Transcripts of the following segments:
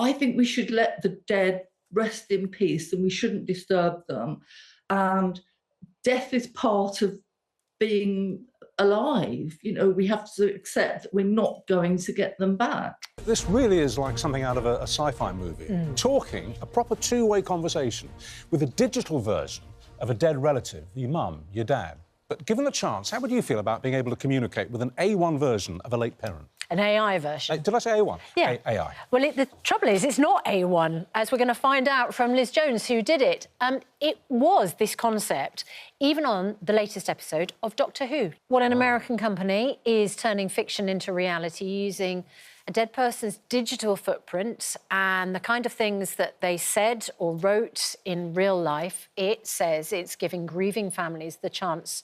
I think we should let the dead rest in peace and we shouldn't disturb them. And death is part of being alive. You know, we have to accept that we're not going to get them back. This really is like something out of a sci-fi movie. Talking, a proper two-way conversation with a digital version of a dead relative, your mum, your dad. But given the chance, how would you feel about being able to communicate with an A1 version of a late parent? An AI version. Did I say A1? Yeah. AI. Well, the trouble is, it's not A1, as we're going to find out from Liz Jones, who did it. It was this concept, even on the latest episode of Doctor Who. Well, an American company is turning fiction into reality using a dead person's digital footprint and the kind of things that they said or wrote in real life. It says it's giving grieving families the chance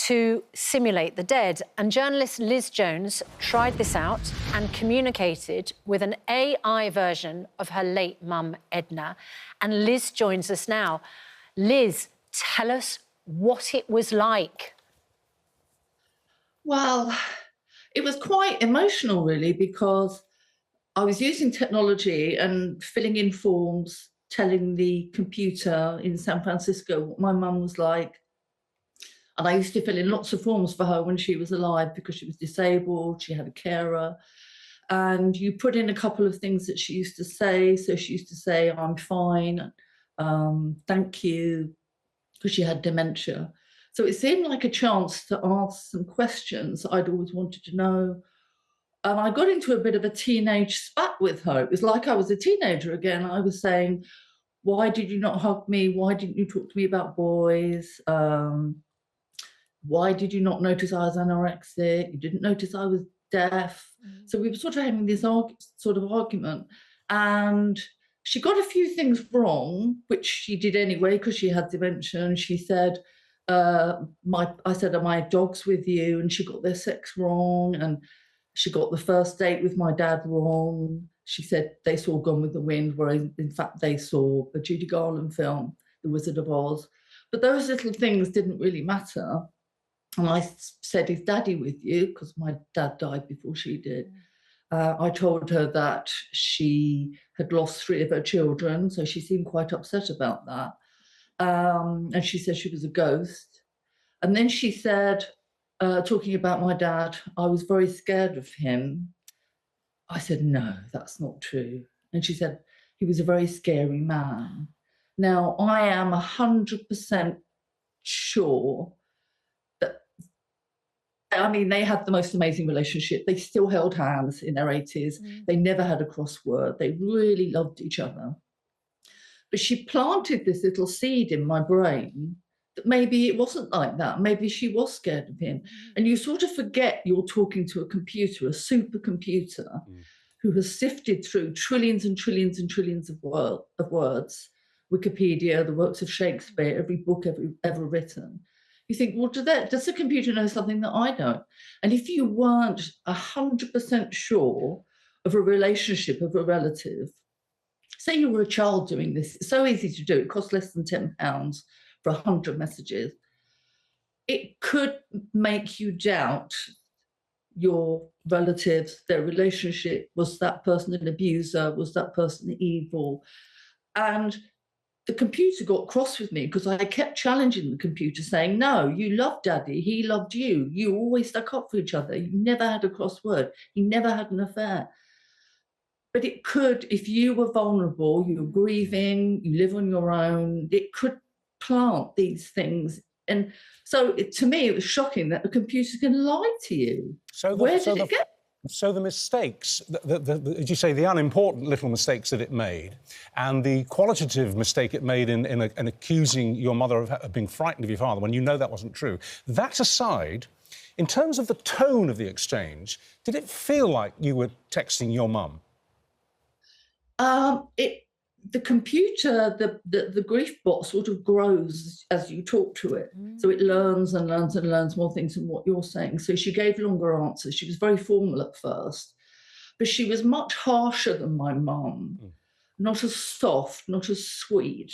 to simulate the dead. And journalist Liz Jones tried this out and communicated with an AI version of her late mum, Edna. And Liz joins us now. Liz, tell us what it was like. Well, it was quite emotional, really, because I was using technology and filling in forms, telling the computer in San Francisco what my mum was like. And I used to fill in lots of forms for her when she was alive because she was disabled, she had a carer. And you put in a couple of things that she used to say. So she used to say, I'm fine, thank you, because she had dementia. So it seemed like a chance to ask some questions I'd always wanted to know. And I got into a bit of a teenage spat with her. It was like I was a teenager again. I was saying, why did you not hug me? Why didn't you talk to me about boys? Why did you not notice I was anorexic? You didn't notice I was deaf. So we were sort of having this sort of argument. And she got a few things wrong, which she did anyway because she had dementia. And she said, I said, are my dogs with you? And she got their sex wrong. And she got the first date with my dad wrong. She said they saw Gone with the Wind, whereas in fact they saw a Judy Garland film, The Wizard of Oz. But those little things didn't really matter. And I said, is Daddy with you? Because my dad died before she did. I told her that she had lost 3 of her children, so she seemed quite upset about that. And she said she was a ghost. And then she said, talking about my dad, I was very scared of him. I said, no, that's not true. And she said, he was a very scary man. Now, I am 100% sure that, I mean, they had the most amazing relationship. They still held hands in their 80s. They never had a crossword. They really loved each other. But she planted this little seed in my brain that maybe it wasn't like that. Maybe she was scared of him. And you sort of forget you're talking to a computer, a supercomputer, who has sifted through trillions and trillions and trillions of words, Wikipedia, the works of Shakespeare, every book ever written. You think, well, does the computer know something that I don't? And if you weren't 100% sure of a relationship of a relative, say you were a child doing this, it's so easy to do, it costs less than £10 for 100 messages. It could make you doubt your relatives, their relationship. Was that person an abuser? Was that person evil? And the computer got cross with me because I kept challenging the computer, saying, no, you loved Daddy, he loved you. You always stuck up for each other. You never had a crossword. You never had an affair. But it could, if you were vulnerable, you were grieving, you live on your own, it could plant these things. And so to me, it was shocking that the computer can lie to you. Where did it get? So the mistakes, as you say, the unimportant little mistakes that it made and the qualitative mistake it made in accusing your mother of being frightened of your father when you know that wasn't true, that aside, in terms of the tone of the exchange, did it feel like you were texting your mum? The computer, the grief bot sort of grows as you talk to it. So it learns and learns and learns more things than what you're saying. So she gave longer answers. She was very formal at first, but she was much harsher than my mum. Not as soft, not as sweet.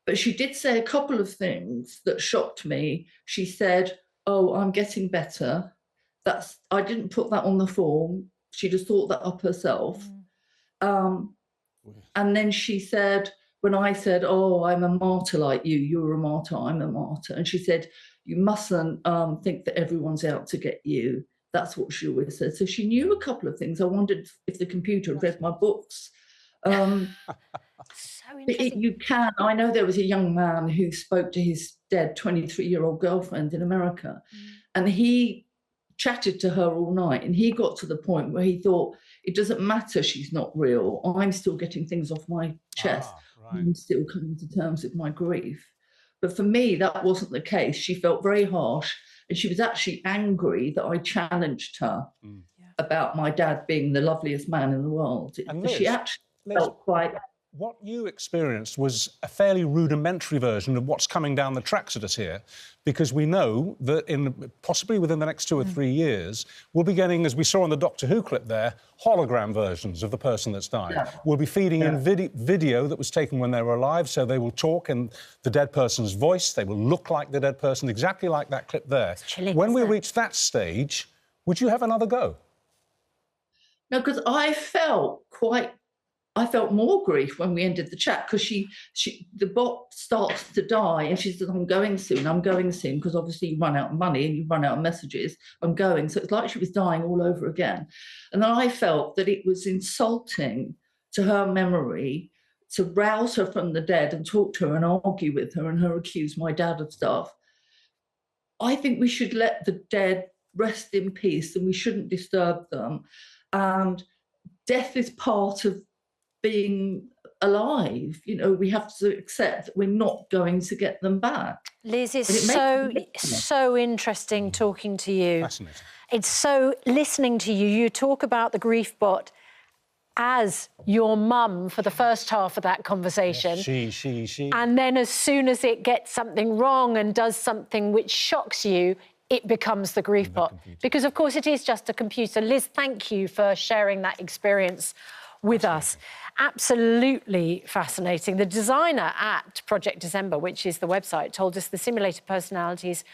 But she did say a couple of things that shocked me. She said, oh, I'm getting better. I didn't put that on the form. She just thought that up herself. And then she said, when I said, oh, I'm a martyr like you, you're a martyr, I'm a martyr. And she said, you mustn't think that everyone's out to get you. That's what she always said. So she knew a couple of things. I wondered if the computer had read my books. So interesting. You can. I know there was a young man who spoke to his dead 23-year-old girlfriend in America, and he chatted to her all night, and he got to the point where he thought, it doesn't matter, she's not real. I'm still getting things off my chest. Right. I'm still coming to terms with my grief. But for me, that wasn't the case. She felt very harsh, and she was actually angry that I challenged her about my dad being the loveliest man in the world. And Liz, she actually felt quite... What you experienced was a fairly rudimentary version of what's coming down the tracks at us here, because we know that possibly within the next 2 or 3 years, we'll be getting, as we saw in the Doctor Who clip there, hologram versions of the person that's died. Yeah. We'll be feeding in video that was taken when they were alive, so they will talk in the dead person's voice, they will look like the dead person, exactly like that clip there. When we reach that stage, would you have another go? No, because I felt more grief when we ended the chat, because the bot starts to die and she says, I'm going soon, because obviously you run out of money and you run out of messages, I'm going. So it's like she was dying all over again. And then I felt that it was insulting to her memory to rouse her from the dead and talk to her and argue with her and her accuse my dad of stuff. I think we should let the dead rest in peace and we shouldn't disturb them. And death is part of being alive. You know, we have to accept that we're not going to get them back. Liz, it's so interesting talking to you. Fascinating. It's so listening to you. You talk about the grief bot as your mum for the first half of that conversation. Yes, she. And then as soon as it gets something wrong and does something which shocks you, it becomes the grief bot. Because, of course, it is just a computer. Liz, thank you for sharing that experience with us. Absolutely fascinating. The designer at Project December, which is the website, told us the simulated personalities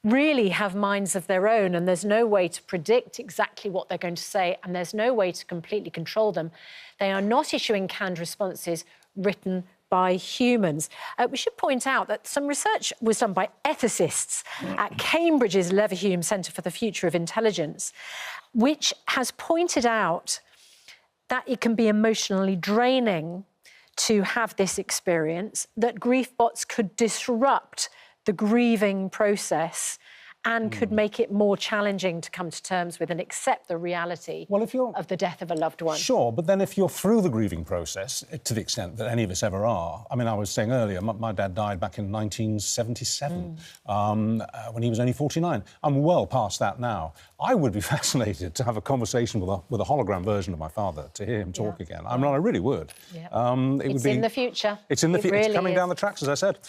really have minds of their own, and there's no way to predict exactly what they're going to say, and there's no way to completely control them. They are not issuing canned responses written by humans. We should point out that some research was done by ethicists at Cambridge's Leverhulme Centre for the Future of Intelligence, which has pointed out that it can be emotionally draining to have this experience, that grief bots could disrupt the grieving process and could make it more challenging to come to terms with and accept the reality of the death of a loved one. Sure, but then if you're through the grieving process, to the extent that any of us ever are... I mean, I was saying earlier, my dad died back in 1977, when he was only 49. I'm well past that now. I would be fascinated to have a conversation with a hologram version of my father, to hear him talk again. I mean, I really would. Yeah. It's in the future. It's in the future. Really it's coming down the tracks, as I said.